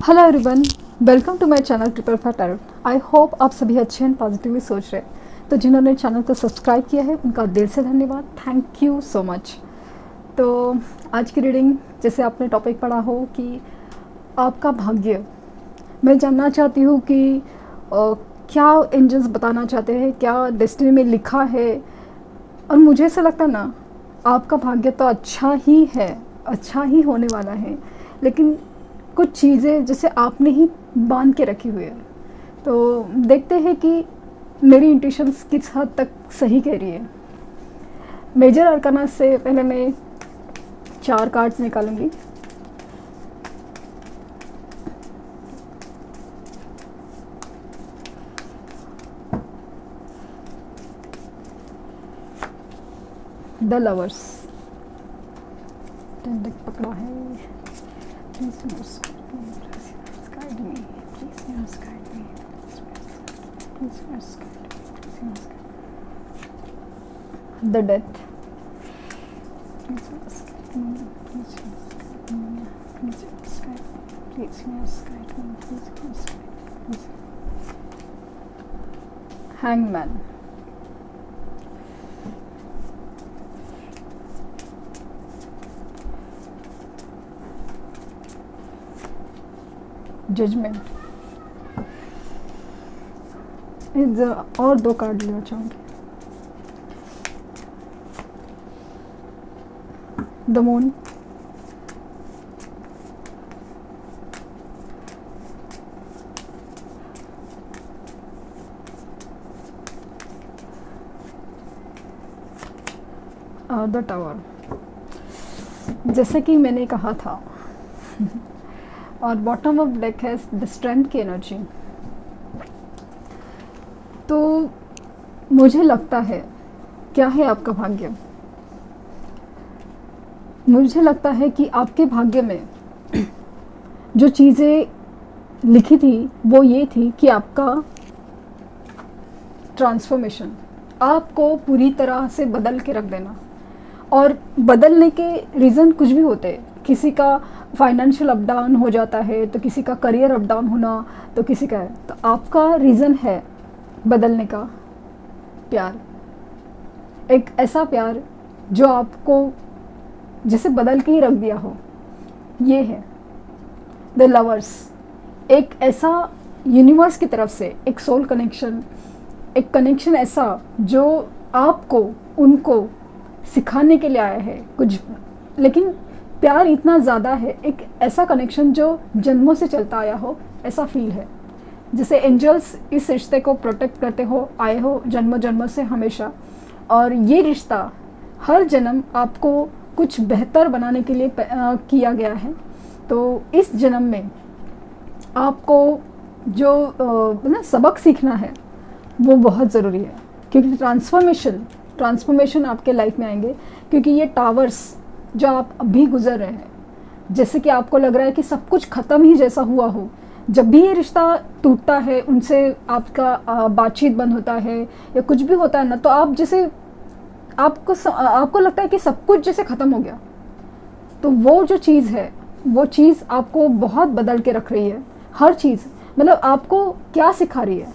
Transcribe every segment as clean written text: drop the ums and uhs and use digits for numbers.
Hello everyone, welcome to my channel triple five tarot. I hope आप सभी अच्छे and positively सोच रहे हैं। तो जिन्होंने चैनल को सब्सक्राइब किया है उनका दिल से धन्यवाद, थैंक यू सो मच। तो आज की रीडिंग, जैसे आपने टॉपिक पढ़ा हो कि आपका भाग्य, मैं जानना चाहती हूँ कि क्या एंजल्स बताना चाहते हैं, क्या डेस्टिनी में लिखा है। और मुझे ऐसा लगता है ना, आपका भाग्य तो अच्छा ही है, अच्छा ही होने वाला है, लेकिन कुछ चीज़ें जैसे आपने ही बांध के रखी हुई है। तो देखते हैं कि मेरी इंट्यूशंस किस हद तक सही कह रही है। मेजर अरकाना से पहले मैं 4 कार्ड्स निकालूंगी। द लवर्स पकड़ा है। Please guide me. Please guide me. Please guide me. The death. Please guide me. Please guide me. Please guide me. Please guide me. Please guide me. Hangman. Judgement. और 2 card लेना चाहूँगी। The moon, और the tower. जैसे कि मैंने कहा था और बॉटम ऑफ डेक है द स्ट्रेंथ की एनर्जी। तो मुझे लगता है, क्या है आपका भाग्य? मुझे लगता है कि आपके भाग्य में जो चीज़ें लिखी थी वो ये थी कि आपका ट्रांसफॉर्मेशन, आपको पूरी तरह से बदल के रख देना। और बदलने के रीज़न कुछ भी होते हैं। किसी का फाइनेंशियल अप डाउन हो जाता है, तो किसी का करियर अप डाउन होना, तो किसी का है। तो आपका रीज़न है बदलने का प्यार, एक ऐसा प्यार जो आपको जैसे बदल के ही रख दिया हो। ये है द लवर्स, एक ऐसा यूनिवर्स की तरफ से एक सोल कनेक्शन, एक कनेक्शन ऐसा जो आपको उनको सिखाने के लिए आया है कुछ, लेकिन प्यार इतना ज़्यादा है, एक ऐसा कनेक्शन जो जन्मों से चलता आया हो, ऐसा फील है। जैसे एंजल्स इस रिश्ते को प्रोटेक्ट करते हो आए हो जन्मों जन्मों से हमेशा, और ये रिश्ता हर जन्म आपको कुछ बेहतर बनाने के लिए किया गया है। तो इस जन्म में आपको जो ना सबक सीखना है वो बहुत ज़रूरी है, क्योंकि ट्रांसफॉर्मेशन आपके लाइफ में आएंगे। क्योंकि ये टावर्स जो आप अभी गुजर रहे हैं, जैसे कि आपको लग रहा है कि सब कुछ ख़त्म ही जैसा हुआ हो। जब भी ये रिश्ता टूटता है, उनसे आपका बातचीत बंद होता है या कुछ भी होता है ना, तो आप जैसे आपको लगता है कि सब कुछ जैसे ख़त्म हो गया। तो वो जो चीज़ है, वो चीज़ आपको बहुत बदल के रख रही है। हर चीज़, मतलब आपको क्या सिखा रही है,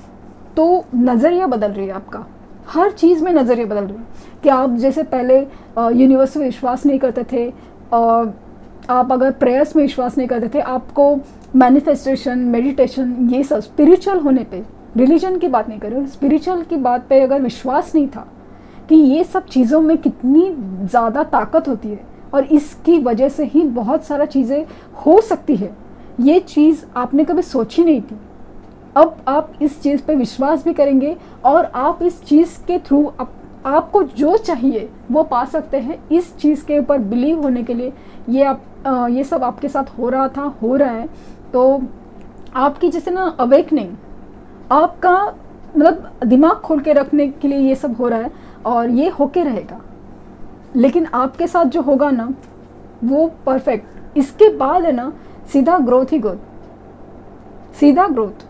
तो नज़रिया बदल रही है आपका। हर चीज़ में नज़रिया बदल रही है कि आप जैसे पहले यूनिवर्स में विश्वास नहीं करते थे, और आप अगर प्रेयर्स में विश्वास नहीं करते थे, आपको मैनिफेस्टेशन, मेडिटेशन, ये सब स्पिरिचुअल होने पे, रिलीजन की बात नहीं कर रही हूँ, स्पिरिचुअल की बात पे अगर विश्वास नहीं था कि ये सब चीज़ों में कितनी ज़्यादा ताकत होती है और इसकी वजह से ही बहुत सारा चीज़ें हो सकती है, ये चीज़ आपने कभी सोची नहीं थी। अब आप इस चीज़ पे विश्वास भी करेंगे और आप इस चीज़ के थ्रू आपको जो चाहिए वो पा सकते हैं। इस चीज़ के ऊपर बिलीव होने के लिए ये सब आपके साथ हो रहा था, हो रहा है। तो आपकी जैसे ना अवेकनिंग, आपका मतलब दिमाग खोल के रखने के लिए ये सब हो रहा है, और ये होके रहेगा। लेकिन आपके साथ जो होगा ना वो परफेक्ट। इसके बाद है ना सीधा ग्रोथ ही ग्रोथ, सीधा ग्रोथ।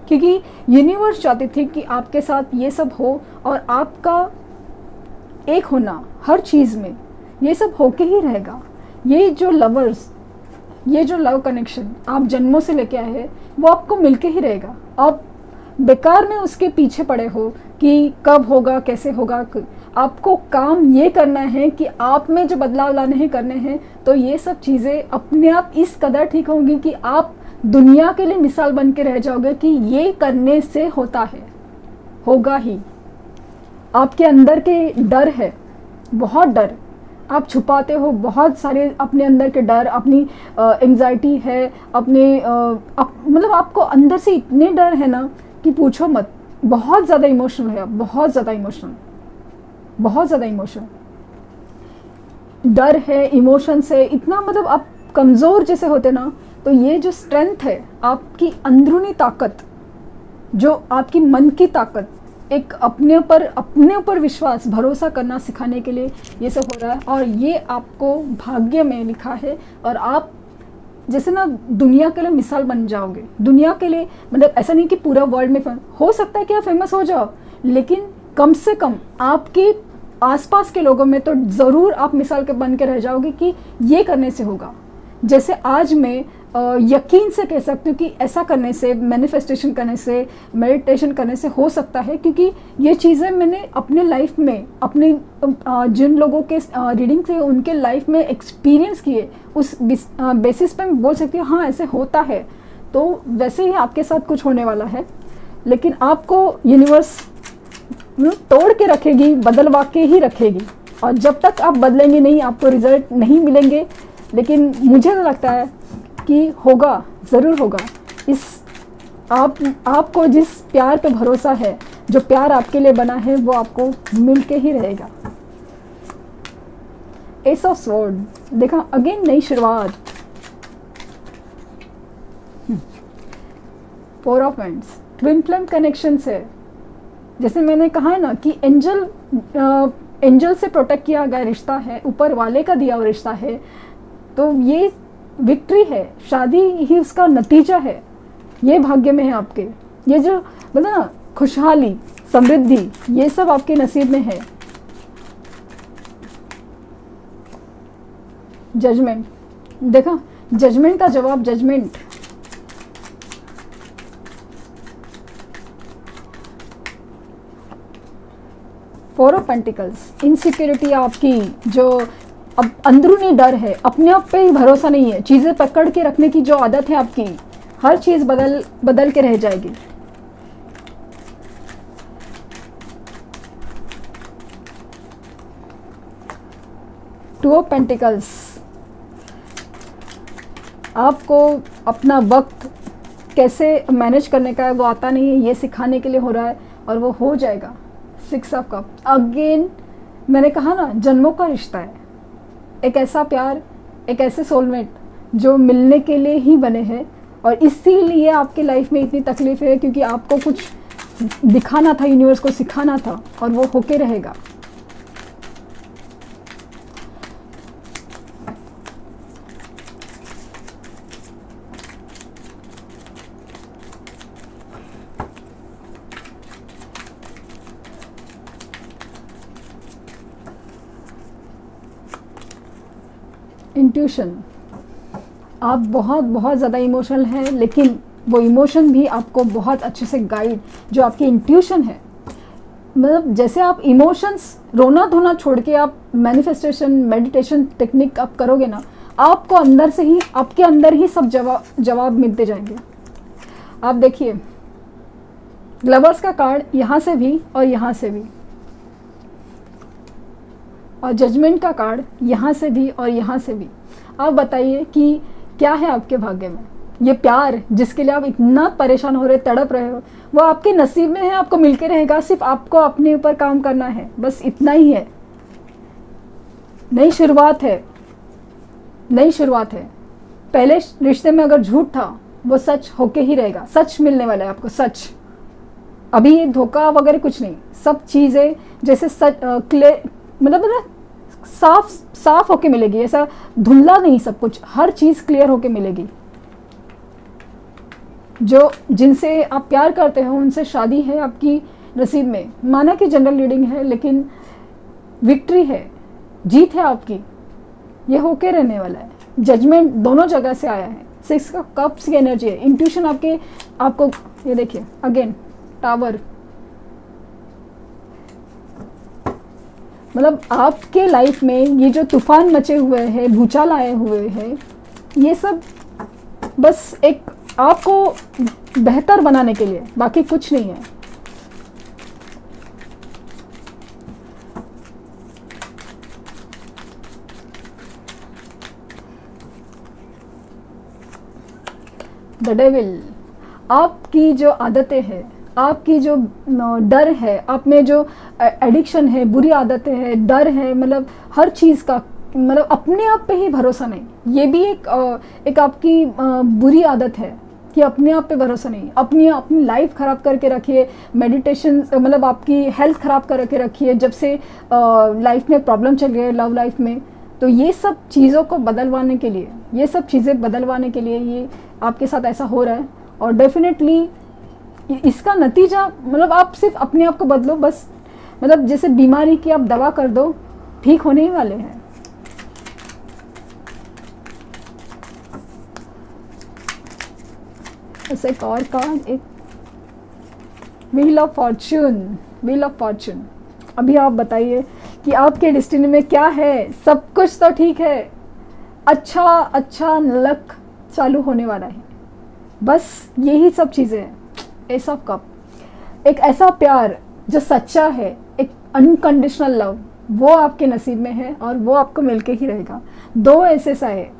क्योंकि यूनिवर्स चाहती थी कि आपके साथ ये सब हो, और आपका एक होना हर चीज़ में, ये सब होके ही रहेगा। ये जो लवर्स ये जो लव कनेक्शन आप जन्मों से लेके आए हैं वो आपको मिलके ही रहेगा। आप बेकार में उसके पीछे पड़े हो कि कब होगा, कैसे होगा। आपको काम ये करना है कि आप में जो बदलाव लाने हैं, करने हैं, तो ये सब चीज़ें अपने आप इस कदर ठीक होंगी कि आप दुनिया के लिए मिसाल बन के रह जाओगे कि ये करने से होता है, होगा ही। आपके अंदर के डर है, बहुत डर आप छुपाते हो, बहुत सारे अपने अंदर के डर, अपनी एंजाइटी है, अपने मतलब आपको अंदर से इतने डर है ना कि पूछो मत। बहुत ज़्यादा इमोशनल है आप, बहुत ज़्यादा इमोशनल, बहुत ज़्यादा इमोशनल डर है, इमोशंस है इतना, मतलब आप कमज़ोर जैसे होते ना। तो ये जो स्ट्रेंथ है, आपकी अंदरूनी ताकत, जो आपकी मन की ताकत, एक अपने ऊपर विश्वास, भरोसा करना सिखाने के लिए ये सब हो रहा है। और ये आपको भाग्य में लिखा है। और आप जैसे ना दुनिया के लिए मिसाल बन जाओगे, दुनिया के लिए, मतलब ऐसा नहीं कि पूरा वर्ल्ड में हो सकता है कि आप फेमस हो जाओ, लेकिन कम से कम आपके आसपास के लोगों में तो ज़रूर आप मिसाल के बन के रह जाओगे कि ये करने से होगा। जैसे आज मैं यकीन से कह सकती हूँ कि ऐसा करने से, मैनिफेस्टेशन करने से, मेडिटेशन करने से हो सकता है, क्योंकि ये चीज़ें मैंने अपने लाइफ में, अपने जिन लोगों के रीडिंग से उनके लाइफ में एक्सपीरियंस किए, उस बेसिस पे मैं बोल सकती हूँ हाँ ऐसे होता है। तो वैसे ही आपके साथ कुछ होने वाला है, लेकिन आपको यूनिवर्स तोड़ के रखेगी, बदलवा के ही रखेगी। और जब तक आप बदलेंगे नहीं, आपको रिजल्ट नहीं मिलेंगे। लेकिन मुझे तो लगता है कि होगा, ज़रूर होगा। इस आपको जिस प्यार पे भरोसा है, जो प्यार आपके लिए बना है, वो आपको मिल के ही रहेगा। एस ऑफ स्वॉर्ड देखा, अगेन नई शुरुआत। Four of hands, twin flame connection है। जैसे मैंने कहा है ना कि एंजल से प्रोटेक्ट किया गया रिश्ता है, ऊपर वाले का दिया हुआ रिश्ता है। तो ये विक्ट्री है, शादी ही उसका नतीजा है। ये भाग्य में है आपके, ये जो मतलब ना खुशहाली, समृद्धि, ये सब आपके नसीब में है। जजमेंट देखा, जजमेंट का जवाब judgement. Four of pentacles, insecurity आपकी, जो अब अंदरूनी डर है, अपने आप पे ही भरोसा नहीं है, चीज़ें पकड़ के रखने की जो आदत है आपकी, हर चीज़ बदल के रह जाएगी। टू ऑफ पेंटिकल्स, आपको अपना वक्त कैसे मैनेज करने का है वो आता नहीं है, ये सिखाने के लिए हो रहा है और वो हो जाएगा। सिक्स ऑफ कप, अगेन मैंने कहा ना जन्मों का रिश्ता है, एक ऐसा प्यार, एक ऐसे सोलमेट जो मिलने के लिए ही बने हैं। और इसीलिए आपके लाइफ में इतनी तकलीफ है, क्योंकि आपको कुछ दिखाना था, यूनिवर्स को सिखाना था, और वो होके रहेगा। इंट्यूशन, आप बहुत ज़्यादा इमोशनल हैं, लेकिन वो इमोशन भी आपको बहुत अच्छे से गाइड, जो आपकी इंट्यूशन है, मतलब जैसे आप इमोशंस, रोना धोना छोड़ के आप मैनिफेस्टेशन, मेडिटेशन टेक्निक आप करोगे ना, आपको अंदर से ही, आपके अंदर ही सब जवाब मिलते जाएंगे। आप देखिए, लवर्स का कार्ड यहाँ से भी और यहाँ से भी, और जजमेंट का कार्ड यहाँ से भी और यहाँ से भी। आप बताइए कि क्या है आपके भाग्य में? ये प्यार जिसके लिए आप इतना परेशान हो रहे, तड़प रहे हो, वो आपके नसीब में है, आपको मिलके रहेगा। सिर्फ आपको अपने ऊपर काम करना है, बस इतना ही है। नई शुरुआत है, नई शुरुआत है। पहले रिश्ते में अगर झूठ था, वो सच होके ही रहेगा, सच मिलने वाला है आपको, सच। अभी ये धोखा वगैरह कुछ नहीं, सब चीज़ें जैसे सच, मतलब साफ होके मिलेगी, ऐसा धुंधला नहीं, सब कुछ, हर चीज़ क्लियर होके मिलेगी। जो जिनसे आप प्यार करते हो उनसे शादी है आपकी नसीब में। माना कि जनरल रीडिंग है, लेकिन विक्ट्री है, जीत है आपकी, ये होके रहने वाला है। जजमेंट दोनों जगह से आया है। 6 का कप्स की एनर्जी है, इंट्यूशन आपको ये देखिए अगेन टावर, मतलब आपके लाइफ में ये जो तूफान मचे हुए हैं, भूचाल आए हुए हैं, ये सब बस एक आपको बेहतर बनाने के लिए, बाकी कुछ नहीं है। द डेविल, आपकी जो आदतें हैं, आपकी जो डर है, आप में जो एडिक्शन है, बुरी आदतें हैं, डर है, मतलब हर चीज़ का, मतलब अपने आप पे ही भरोसा नहीं, ये भी एक आपकी बुरी आदत है कि अपने आप पे भरोसा नहीं। अपनी लाइफ ख़राब करके रखिए, मेडिटेशन मतलब आपकी हेल्थ ख़राब करके रखिए, जब से लाइफ में प्रॉब्लम चल रही है, लव लाइफ में। तो ये सब चीज़ों को बदलवाने के लिए, ये सब चीज़ें बदलवाने के लिए ये आपके साथ ऐसा हो रहा है। और डेफिनेटली इसका नतीजा, मतलब आप सिर्फ अपने आप को बदलो बस, मतलब जैसे बीमारी की आप दवा कर दो, ठीक होने ही वाले हैं। ऐसे एक और कार्ड, एक wheel of Fortune, wheel of Fortune. अभी आप बताइए कि आपके डेस्टिनी में क्या है। सब कुछ तो ठीक है, अच्छा लक चालू होने वाला है, बस यही सब चीज़ें हैं। एस ऑफ कप, एक ऐसा प्यार जो सच्चा है, एक अनकंडीशनल लव, वो आपके नसीब में है और वो आपको मिलके ही रहेगा। 2 एसेस आए,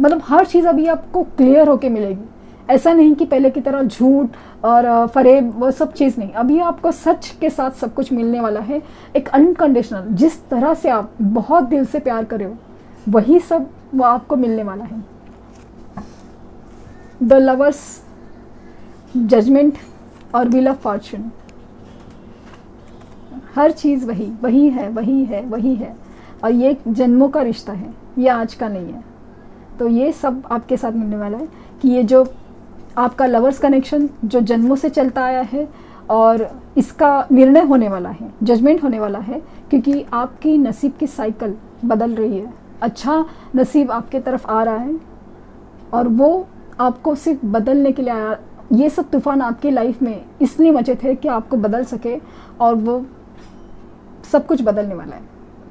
मतलब हर चीज़ अभी आपको क्लियर होके मिलेगी। ऐसा नहीं कि पहले की तरह झूठ और फरेब, वो सब चीज़ नहीं। अभी आपको सच के साथ सब कुछ मिलने वाला है, एक अनकंडीशनल, जिस तरह से आप बहुत दिल से प्यार कर रहे हो, वही सब वो आपको मिलने वाला है। द लवर्स, जजमेंट और व्हील ऑफ फॉर्च्यून, हर चीज़ वही है। और ये जन्मों का रिश्ता है, ये आज का नहीं है। तो ये सब आपके साथ मिलने वाला है कि ये जो आपका लवर्स कनेक्शन जो जन्मों से चलता आया है, और इसका निर्णय होने वाला है, जजमेंट होने वाला है, क्योंकि आपकी नसीब की साइकिल बदल रही है। अच्छा नसीब आपके तरफ आ रहा है और वो आपको सिर्फ बदलने के लिए आया। ये सब तूफान आपकी लाइफ में इसलिए मचे थे कि आपको बदल सके, और वो सब कुछ बदलने वाला है।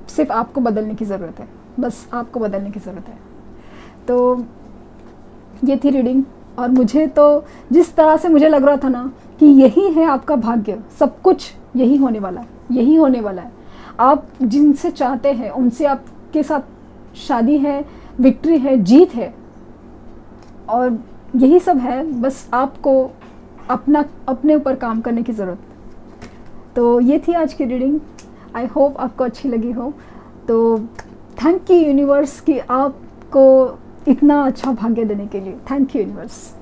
सिर्फ आपको बदलने की ज़रूरत है, बस आपको बदलने की ज़रूरत है। तो ये थी रीडिंग, और मुझे तो जिस तरह से मुझे लग रहा था ना कि यही है आपका भाग्य, सब कुछ यही होने वाला है, यही होने वाला है। आप जिनसे चाहते हैं उनसे आपके साथ शादी है, विक्ट्री है, जीत है, और यही सब है। बस आपको अपने ऊपर काम करने की ज़रूरत। तो ये थी आज की रीडिंग, आई होप आपको अच्छी लगी हो। तो थैंक यू यूनिवर्स कि आपको इतना अच्छा भाग्य देने के लिए। Thank you universe.